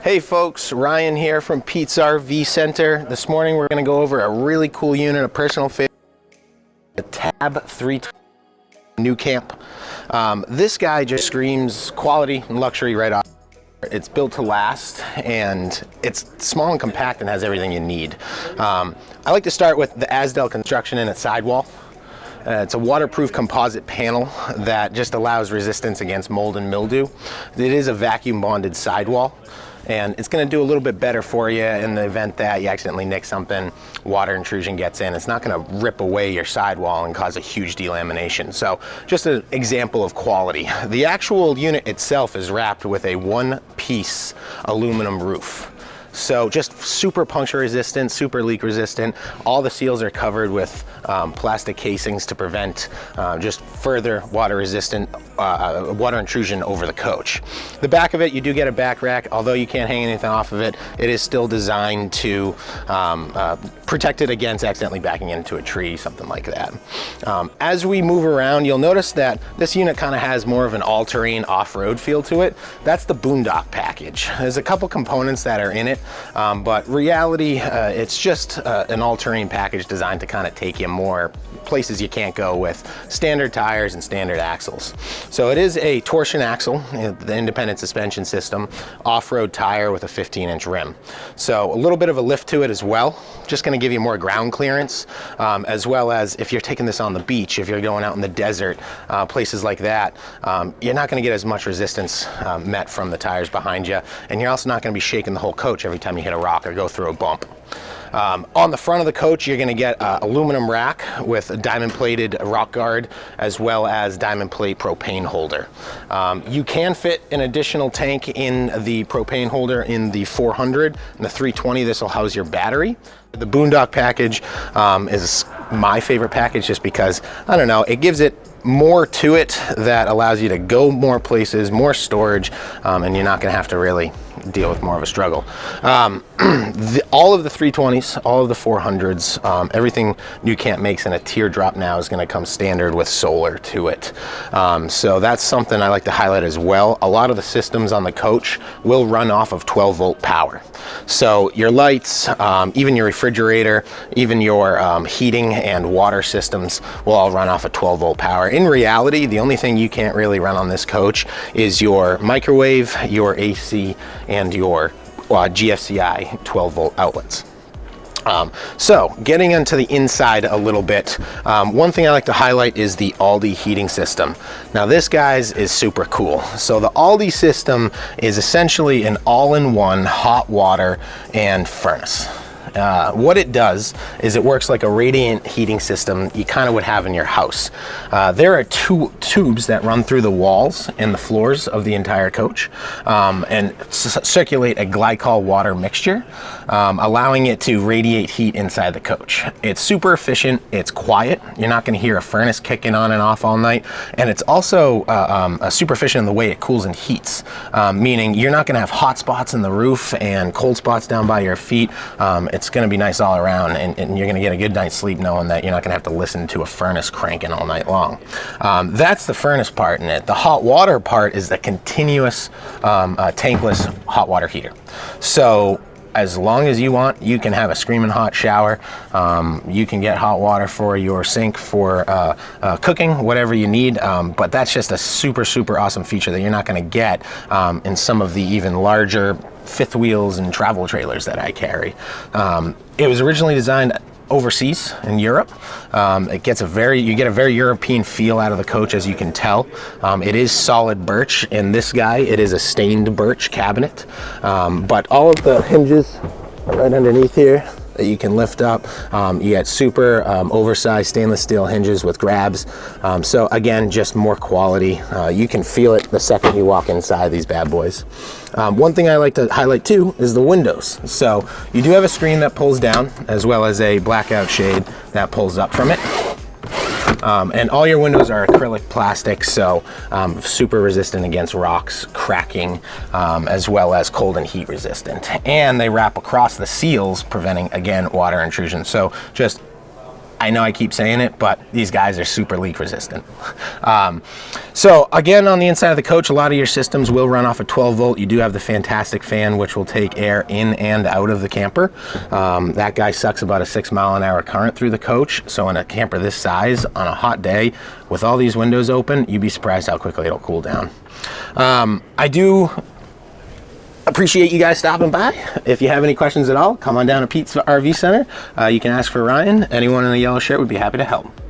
Hey folks, Ryan here from Pete's RV Center. This morning we're going to go over a really cool unit, a personal favorite, the Tab 320 nuCamp. This guy just screams quality and luxury right off. It's built to last, and it's small and compact and has everything you need. I like to start with the Azdel Construction in its sidewall. It's a waterproof composite panel that just allows resistance against mold and mildew. It is a vacuum bonded sidewall, and it's going to do a little bit better for you in the event that you accidentally nick something, water intrusion gets in. It's not going to rip away your sidewall and cause a huge delamination. So just an example of quality. The actual unit itself is wrapped with a one-piece aluminum roof. So just super puncture resistant, super leak resistant. All the seals are covered with plastic casings to prevent just further water resistant water intrusion over the coach. The back of it, you do get a back rack. Although you can't hang anything off of it, it is still designed to protect it against accidentally backing into a tree, something like that. As we move around, you'll notice that this unit kind of has more of an all-terrain off-road feel to it. That's the Boondock Package. There's a couple components that are in it, but reality, it's just an all-terrain package designed to kind of take you more places you can't go with standard tires and standard axles. So it is a torsion axle, the independent suspension system, off-road tire with a 15-inch rim. So a little bit of a lift to it as well, just going to give you more ground clearance, as well as if you're taking this on the beach, if you're going out in the desert, places like that, you're not going to get as much resistance met from the tires behind you, and you're also not going to be shaking the whole coach every time you hit a rock or go through a bump. On the front of the coach, you're going to get aluminum rack with a diamond plated rock guard, as well as diamond plate propane holder. You can fit an additional tank in the propane holder in the 400 and the 320. This will house your battery. The Boondock Package is my favorite package just because, I don't know, it gives it more to it that allows you to go more places, more storage, and you're not going to have to really deal with more of a struggle. All of the 320s, all of the 400s, everything nuCamp makes in a teardrop now is going to come standard with solar to it. So that's something I like to highlight as well. A lot of the systems on the coach will run off of 12-volt power. So your lights, even your refrigerator, even your heating and water systems will all run off of 12-volt power. In reality, the only thing you can't really run on this coach is your microwave, your AC, and your GFCI 12-volt outlets. So getting into the inside a little bit, one thing I like to highlight is the Aldi heating system. Now this, guys, is super cool. So the Aldi system is essentially an all-in-one hot water and furnace. What it does is it works like a radiant heating system you kind of would have in your house. There are two tubes that run through the walls and the floors of the entire coach and circulate a glycol water mixture, allowing it to radiate heat inside the coach. It's super efficient, it's quiet, you're not going to hear a furnace kicking on and off all night, and it's also super efficient in the way it cools and heats, meaning you're not going to have hot spots in the roof and cold spots down by your feet. It's going to be nice all around, and you're going to get a good night's sleep knowing that you're not going to have to listen to a furnace cranking all night long. That's the furnace part in it. The hot water part is the continuous tankless hot water heater. So as long as you want, you can have a screaming hot shower. You can get hot water for your sink for cooking, whatever you need. But that's just a super, super awesome feature that you're not going to get in some of the even larger fifth wheels and travel trailers that I carry. It was originally designed overseas in Europe. You get a very European feel out of the coach, as you can tell. It is solid birch. In this guy, it is a stained birch cabinet. But all of the hinges right underneath here that you can lift up. You get super oversized stainless steel hinges with grabs. So again, just more quality. You can feel it the second you walk inside these bad boys. One thing I like to highlight too is the windows. So you do have a screen that pulls down, as well as a blackout shade that pulls up from it. And all your windows are acrylic plastic, so super resistant against rocks, cracking, as well as cold and heat resistant. And they wrap across the seals, preventing, again, water intrusion. So just I know I keep saying it, but these guys are super leak resistant. So again, on the inside of the coach, a lot of your systems will run off a 12 volt. You do have the fantastic fan, which will take air in and out of the camper. That guy sucks about a 6-mile-an-hour current through the coach. So in a camper this size, on a hot day, with all these windows open, you'd be surprised how quickly it'll cool down. I do appreciate you guys stopping by. If you have any questions at all, come on down to Pete's RV Center. You can ask for Ryan. Anyone in a yellow shirt would be happy to help.